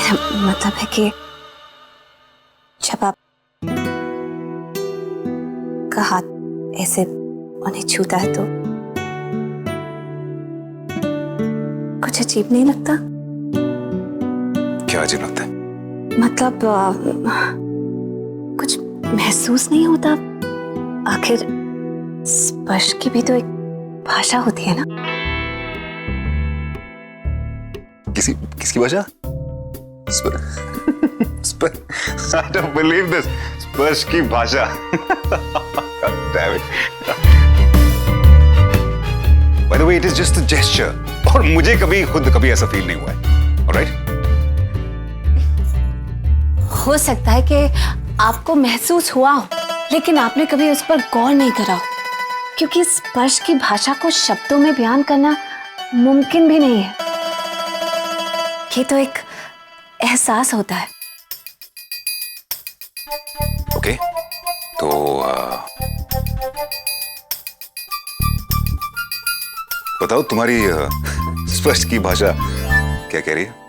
मतलब है कि जब आप का हाथ ऐसे उन्हें छूता है तो कुछ अजीब नहीं लगता? क्या अजीब लगता है? मतलब कुछ महसूस नहीं होता? आखिर स्पर्श की भी तो एक भाषा होती है ना? किसकी भाषा? I don't believe this. स्पर्श की भाषा। Damn it. By the way, it is just a gesture. और मुझे कभी ऐसा फील नहीं हुआ है। Alright? हो सकता है कि आपको महसूस हुआ हो, लेकिन आपने कभी उस पर गौर नहीं करा हो, क्योंकि स्पर्श की भाषा को शब्दों में बयान करना मुमकिन भी नहीं है। ये तो एक एहसास होता है। ओके, तो बताओ तुम्हारी स्पर्श की भाषा क्या कह रही है?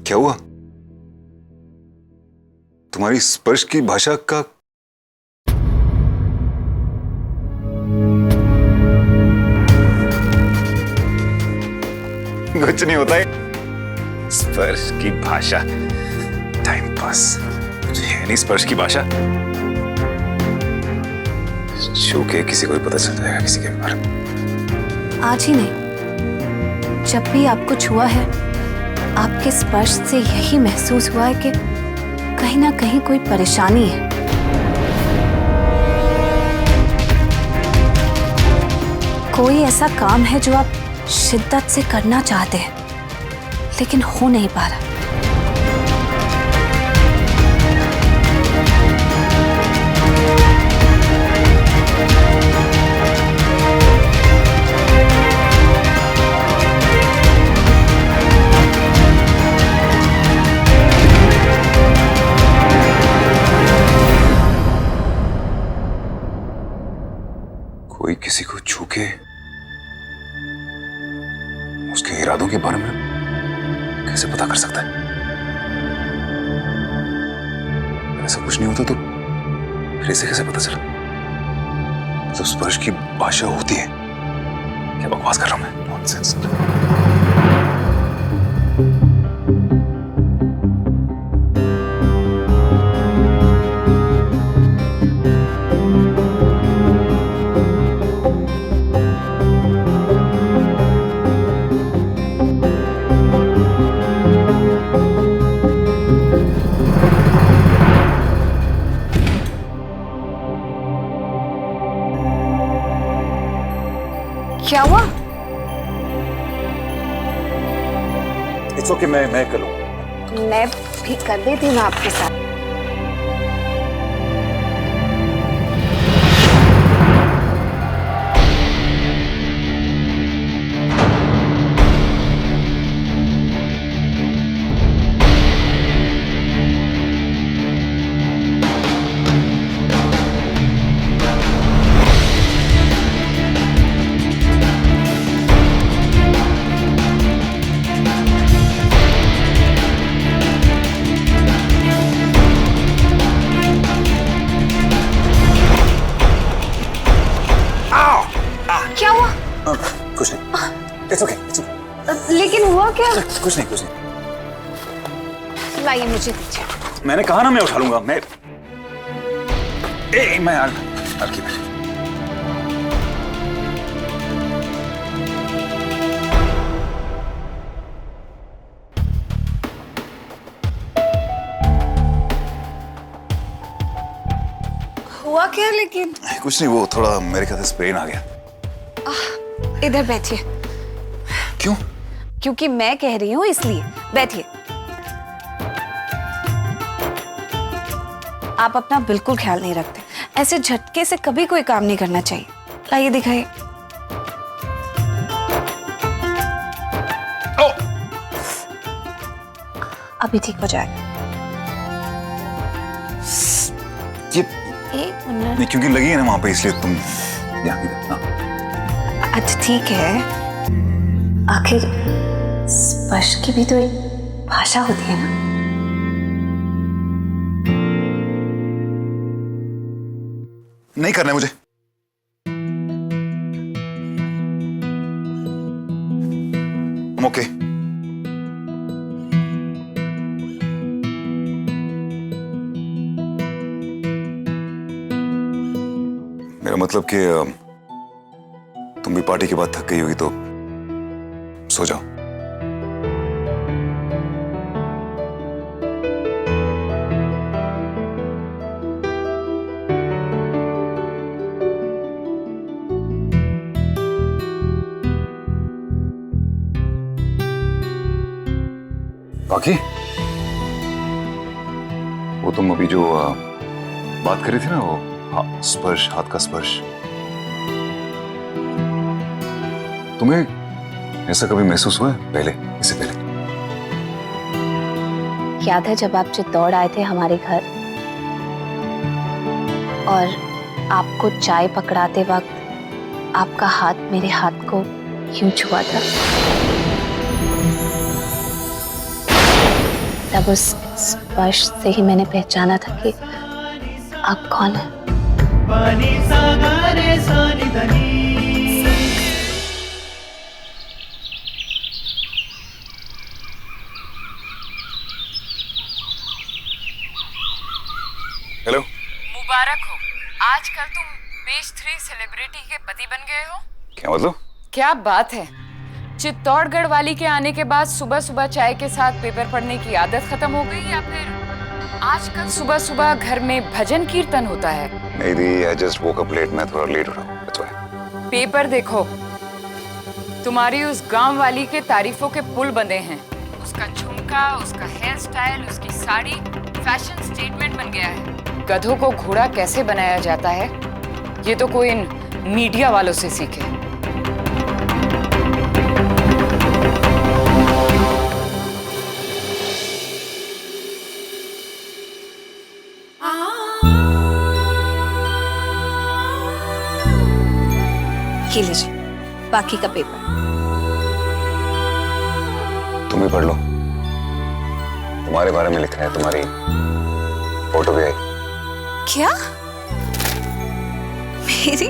क्या हुआ? तुम्हारी स्पर्श की भाषा का कुछ नहीं होता है। स्पर्श की भाषा टाइम पास, मुझे है नहीं स्पर्श की भाषा। छू के किसी को भी पता चल जाएगा किसी के बारे में। आज ही नहीं, जब भी आपको छुआ है, आपके स्पर्श से यही महसूस हुआ है कि कहीं ना कहीं कोई परेशानी है। कोई ऐसा काम है जो आप शिद्दत से करना चाहते हैं, लेकिन हो नहीं पा रहा। कोई किसी को छू के उसके इरादों के बारे में कैसे पता कर सकता है? ऐसा कुछ नहीं होता तो फिर इसे कैसे पता चला? तो स्पर्श की भाषा होती है। क्या बकवास कर रहा हूं मैं? नॉनसेंस। क्या हुआ? इट्स ओके, मैं कर लूंगा। मैं भी कर देती हूँ आपके साथ। क्या हुआ? कुछ नहीं। It's okay, it's okay. लेकिन हुआ क्या? कुछ नहीं, कुछ नहीं। लाइए मुझे दीजिए। मैंने कहा ना मैं उठा लूंगा। मैं की हुआ क्या? लेकिन कुछ नहीं, वो थोड़ा मेरे ख्याल से स्प्रेन आ गया। इधर बैठिए। क्यों? क्योंकि मैं कह रही हूँ इसलिए। बैठिए। आप अपना बिल्कुल ख्याल नहीं रखते। ऐसे झटके से कभी कोई काम नहीं करना चाहिए। लाइए दिखाइए। अभी ठीक हो जाएगा। ये एक मिनट। नहीं, क्योंकि लगी है ना वहां पे, इसलिए तुम यहाँ की हाँ। अच्छा ठीक है, आखिर स्पर्श की भी तो एक भाषा होती है ना। नहीं करना है मुझे। ओके। मेरा मतलब कि तुम भी पार्टी के बाद थक गई होगी तो सो जाओ। बाकी वो तुम अभी जो बात कर रही थी ना, वो स्पर्श, हाथ का स्पर्श, तुम्हें ऐसा कभी महसूस हुआ है पहले, इससे पहले? याद है जब आप चित्तौड़ आए थे हमारे घर और आपको चाय पकड़ाते वक्त आपका हाथ मेरे हाथ को यूं छुआ था? तब उस स्पर्श से ही मैंने पहचाना था कि आप कौन है। हेलो। मुबारक हो, आजकल तुम पेज 3 सेलिब्रिटी के पति बन गए हो। क्या मतलब? क्या बात है, चित्तौड़गढ़ वाली के आने के बाद सुबह सुबह चाय के साथ पेपर पढ़ने की आदत खत्म हो गई, या फिर आजकल सुबह सुबह घर में भजन कीर्तन होता है? नहीं दी, I just woke up late, मैं थोड़ा लेट हो रहा हूँ, that's why। पेपर देखो, तुम्हारी उस गांव वाली के तारीफों के पुल बंधे हैं। उसका झुमका, उसका हेयर स्टाइल, उसकी साड़ी फैशन स्टेटमेंट बन गया है। गधों को घोड़ा कैसे बनाया जाता है, ये तो कोई इन मीडिया वालों से सीखे। ये लीजिए बाकी का पेपर। तुम भी पढ़ लो, तुम्हारे बारे में लिखा है, तुम्हारी फोटो भी आई। क्या? मेरी?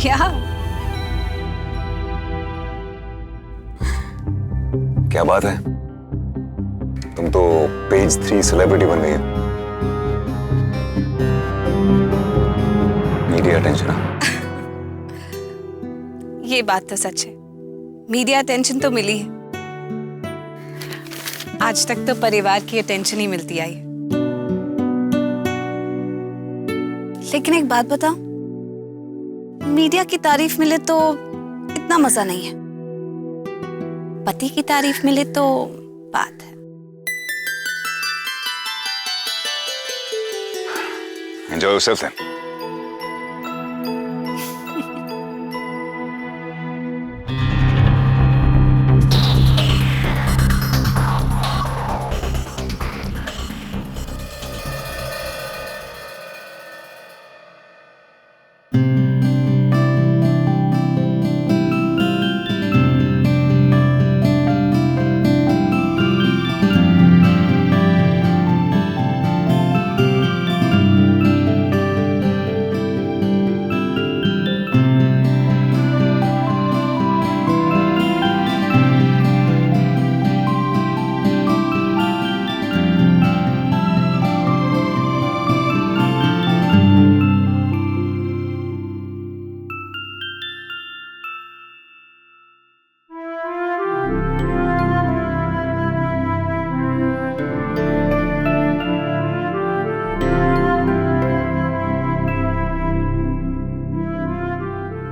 या क्या बात है, तुम तो पेज 3 सेलिब्रिटी बन गई है। Media attention. ये बात तो सच है, मीडिया अटेंशन तो मिली है। आज तक तो परिवार की अटेंशन ही मिलती आई है। लेकिन एक बात बताओ, मीडिया की तारीफ मिले तो इतना मजा नहीं है, पति की तारीफ मिले तो बात है। Enjoy yourself then।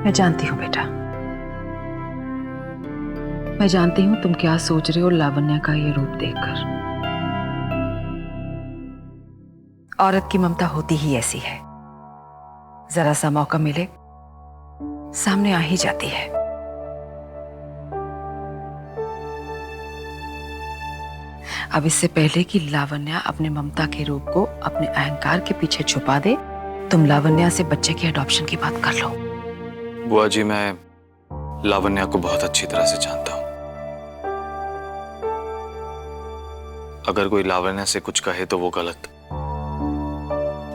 मैं जानती हूँ बेटा, मैं जानती हूँ तुम क्या सोच रहे हो लावण्या का ये रूप देखकर। औरत की ममता होती ही ऐसी है, जरा सा मौका मिले सामने आ ही जाती है। अब इससे पहले कि लावण्या अपने ममता के रूप को अपने अहंकार के पीछे छुपा दे, तुम लावण्या से बच्चे के अडॉप्शन की बात कर लो। बुआ जी, मैं लावण्या को बहुत अच्छी तरह से जानता हूं। अगर कोई लावण्या से कुछ कहे तो वो गलत,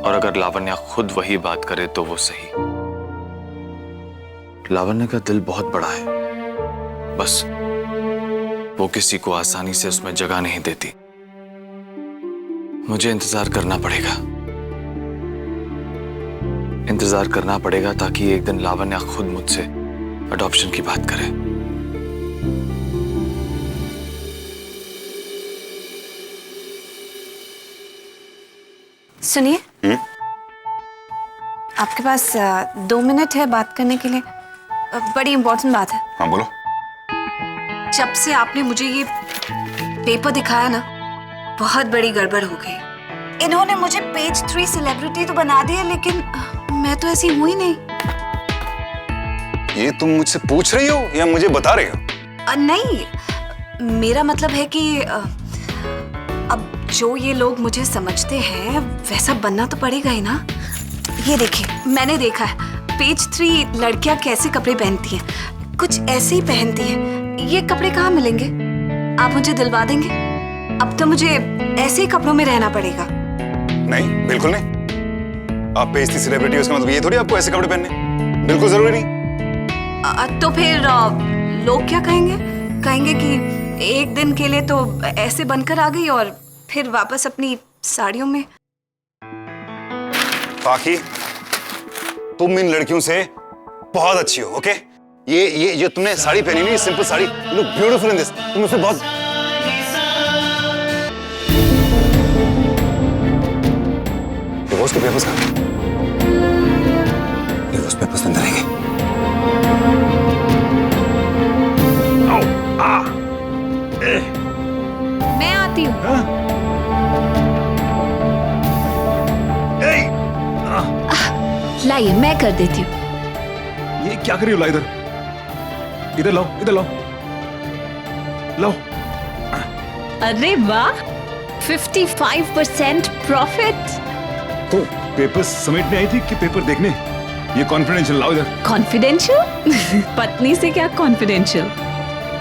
और अगर लावण्या खुद वही बात करे तो वो सही। लावण्या का दिल बहुत बड़ा है, बस वो किसी को आसानी से उसमें जगह नहीं देती। मुझे इंतजार करना पड़ेगा, इंतजार करना पड़ेगा ताकि एक दिन लावण्या खुद मुझसे अडॉप्शन की बात करे। सुनिए, आपके पास 2 मिनट है बात करने के लिए। बड़ी इंपॉर्टेंट बात है। हाँ बोलो। जब से आपने मुझे ये पेपर दिखाया ना, बहुत बड़ी गड़बड़ हो गई। इन्होंने मुझे पेज 3 सेलिब्रिटी तो बना दिया, लेकिन मैं तो ऐसी हुई नहीं। ये तुम मुझसे पूछ रही हो या मुझे बता रही हो? नहीं, मेरा मतलब है कि अब जो ये लोग मुझे समझते हैं वैसा बनना तो पड़ेगा ही ना। ये देखिए, मैंने देखा है पेज 3 लड़कियां कैसे कपड़े पहनती हैं, कुछ ऐसे ही पहनती हैं। ये कपड़े कहाँ मिलेंगे? आप मुझे दिलवा देंगे? अब तो मुझे ऐसे ही कपड़ों में रहना पड़ेगा। नहीं, बिल्कुल नहीं। आप पेज 3 सेलिब्रिटी हो, उसका मतलब ये थोड़ी आपको ऐसे कपड़े पहनने, बिल्कुल जरूरी नहीं। तो फिर लोग क्या कहेंगे? कहेंगे कि एक दिन के लिए तो ऐसे बनकर आ गई और फिर वापस अपनी साड़ियों में। पाखी, तुम इन लड़कियों से बहुत अच्छी हो, ओके? ये जो तुमने साड़ी पहनी नहीं, simple sari, you look beautiful in this. तुम उससे बहुत डिवोर्स के पेपर्स कहाँ? डिवोर्स पेपर्स अंदर रहेंगे। मैं आती हूँ। लाइए, मैं कर देती हूँ। ये क्या कर रही हो? ला इधर, इधर लाओ, इधर लाओ, लाओ। अरे वाह, 55% प्रॉफिट। तो पेपर समेटने आई थी कि पेपर देखने? ये कॉन्फिडेंशियल, लाओ इधर। कॉन्फिडेंशियल? पत्नी से क्या कॉन्फिडेंशियल?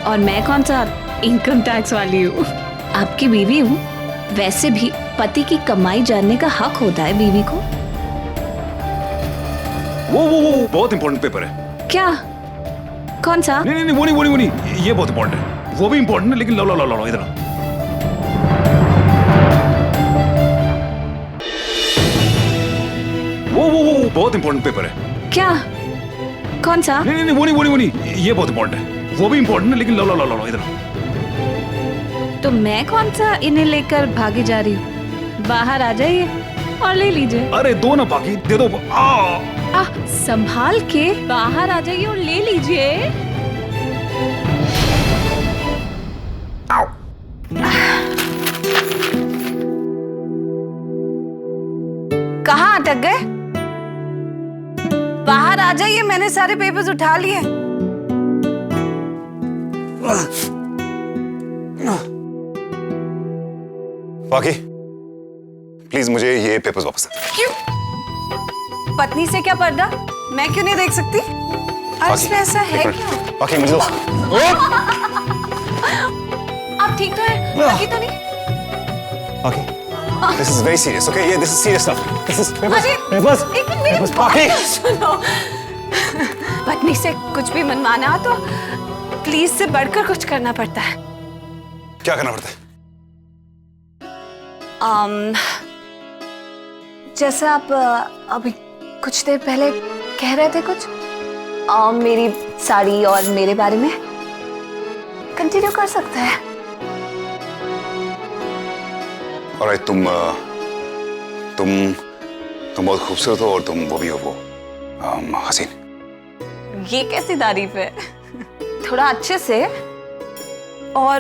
और मैं कौन सा इनकम टैक्स वाली हूँ? आपकी बीवी हूँ। वैसे भी पति की कमाई जानने का हक होता है बीवी को। वो बहुत इंपॉर्टेंट पेपर है। क्या? कौन सा? नहीं, वो नहीं, ये बहुत इंपॉर्टेंट है। वो भी इंपॉर्टेंट है, लेकिन लो इधर। वो बहुत इंपॉर्टेंट पेपर है। क्या? कौन सा? नहीं, वो नहीं, ये बहुत इंपॉर्टेंट है। वो भी इंपॉर्टेंट है, लेकिन लो इधर। तो मैं कौन सा इन्हें लेकर भागी जा रही हूँ? बाहर आ जाइए और ले लीजिए। अरे दो ना बाकी, दे दो। संभाल के बाहर आ जाइए और ले लीजिए। कहाँ अटक गए? बाहर आ जाइए, मैंने सारे पेपर्स उठा लिए। बाकी प्लीज मुझे ये पेपर्स वापस दे। क्यों? पत्नी से क्या पर्दा? मैं क्यों नहीं देख सकती? इसमें ऐसा है क्या? बाकी मुझे आप ठीक तो हैं? लगी तो नहीं? बाकी this is very serious, okay? Yeah, this is serious stuff. This is papers. अरे, एक मिनट, मेरी बाकी सुनो। पत्नी से कुछ भी मनमाना तो प्लीज से बढ़कर कुछ करना पड़ता है। क्या करना पड़ता है? जैसा आप अभी कुछ देर पहले कह रहे थे कुछ मेरी साड़ी और मेरे बारे में, कंटिन्यू कर सकते हैं। और तुम बहुत खूबसूरत हो और तुम वो भी हो, वो हसीन। ये कैसी तारीफ है? थोड़ा अच्छे से। और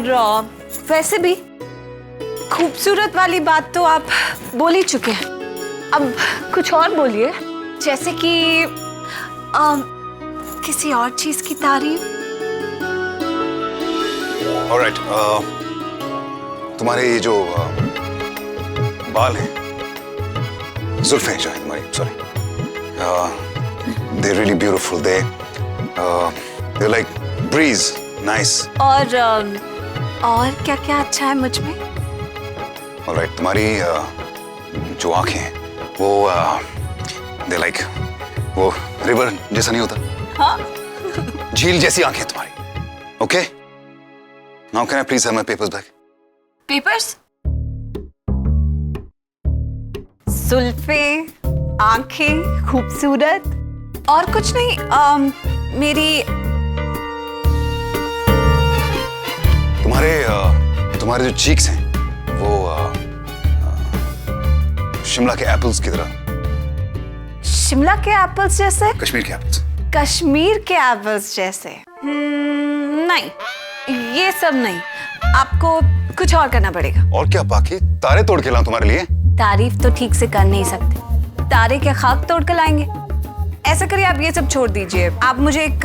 वैसे भी खूबसूरत वाली बात तो आप बोल ही चुके हैं। अब कुछ और बोलिए, जैसे कि किसी और चीज की तारीफ। ऑलराइट, तुम्हारे ये जो बाल हैं, जुल्फें जो है तुम्हारी, sorry, they really beautiful, they like breeze, nice. और क्या क्या अच्छा है मुझ में? ऑलराइट, तुम्हारी जो आंखें हैं वो दे लाइक, वो रिवर जैसा नहीं होता, हाँ? झील जैसी आंखें हैं तुम्हारी। Okay, now can I please have my papers back? Papers? जुल्फे, आंखें, खूबसूरत, और कुछ नहीं। मेरी तुम्हारे जो चीक्स हैं वो शिमला के एप्पल्स की तरह। शिमला के एप्पल्स जैसे? कश्मीर के एप्पल्स। कश्मीर के एप्पल्स जैसे? नहीं, ये सब नहीं, आपको कुछ और करना पड़ेगा। और क्या, बाकी तारे तोड़ के लाऊं तुम्हारे लिए? तारीफ तो ठीक से कर नहीं सकते, तारे के खाक तोड़ कर लाएंगे। ऐसा करिए, आप ये सब छोड़ दीजिए, आप मुझे एक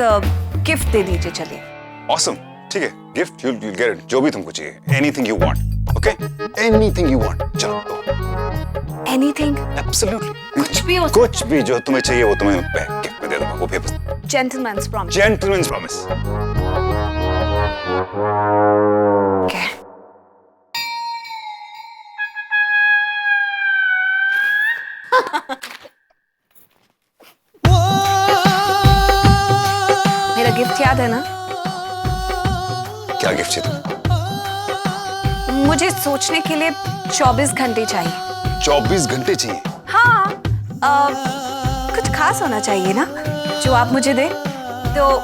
गिफ्ट दे दीजिए। चलिए। ऑसम, ठीक है, गिफ्ट you'll get it, जो भी तुमको चाहिए, anything you want, okay? Anything you want, चलो दो। Anything? Absolutely, कुछ भी हो। कुछ भी जो तुम्हें चाहिए वो तुम्हें गिफ्ट में दे दूंगा, वो papers. Gentleman's promise. Gentleman's promise. Okay. मेरा गिफ्ट याद है ना? क्या गिफ्ट चाहिए तुम्हें? मुझे सोचने के लिए 24 घंटे चाहिए। 24 घंटे चाहिए? हाँ, कुछ खास होना चाहिए ना जो आप मुझे दे। तो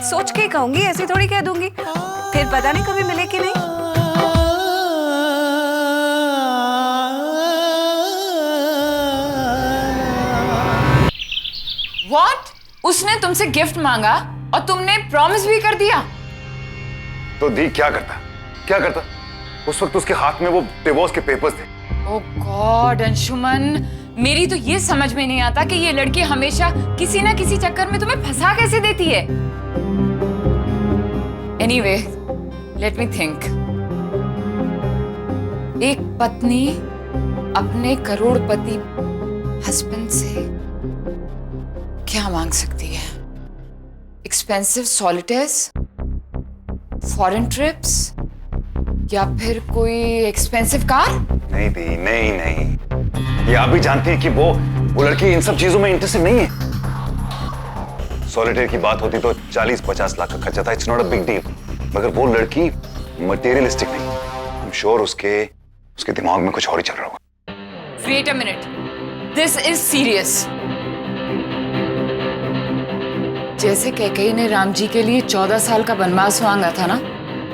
सोच के कहूंगी, ऐसे थोड़ी कह दूंगी, फिर पता नहीं कभी मिले कि नहीं। What? उसने तुमसे गिफ्ट मांगा और तुमने प्रॉमिस भी कर दिया? तो दी क्या करता, क्या करता? उस वक्त उसके हाथ में वो डिवोर्स के पेपर्स थे। ओह गॉड अंशुमन, मेरी तो ये समझ में नहीं आता कि ये लड़की हमेशा किसी ना किसी चक्कर में तुम्हें फंसा कैसे देती है। Anyway, let me think. एक पत्नी अपने करोड़पति हस्बैंड से क्या मांग सकती है? एक्सपेंसिव सॉलिटेयर्स, फॉरेन ट्रिप्स, या फिर कोई एक्सपेंसिव कार? नहीं दी, नहीं नहीं, ये आप भी जानती हैं कि वो लड़की इन सब चीजों में इंटरेस्टेड नहीं है। सॉलिटेयर की बात होती तो 40-50 लाख का खर्चा था, it's not a big deal. मगर वो लड़की मटेरियलिस्टिक नहीं, आई एम श्योर उसके दिमाग में कुछ और ही चल रहा होगा। Wait a minute, this is serious. जैसे कैकेयी ने राम जी के लिए 14 साल का वनवास मांगा था ना,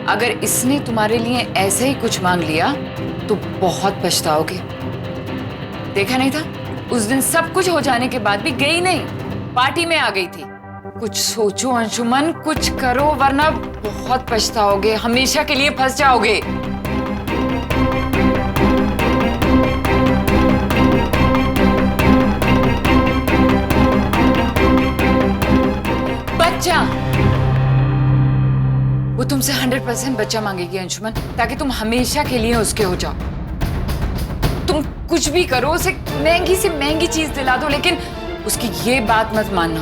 अगर इसने तुम्हारे लिए ऐसे ही कुछ मांग लिया तो बहुत पछताओगे। देखा नहीं था, उस दिन सब कुछ हो जाने के बाद भी गई नहीं, पार्टी में आ गई थी। कुछ सोचो अंशुमन, कुछ करो, वरना बहुत पछताओगे, हमेशा के लिए फंस जाओगे। बच्चा, वो तुमसे 100% बच्चा मांगेगी अंशुमन, ताकि तुम हमेशा के लिए उसके हो जाओ। तुम कुछ भी करो, उसे महंगी से महंगी चीज दिला दो, लेकिन उसकी ये बात मत मानना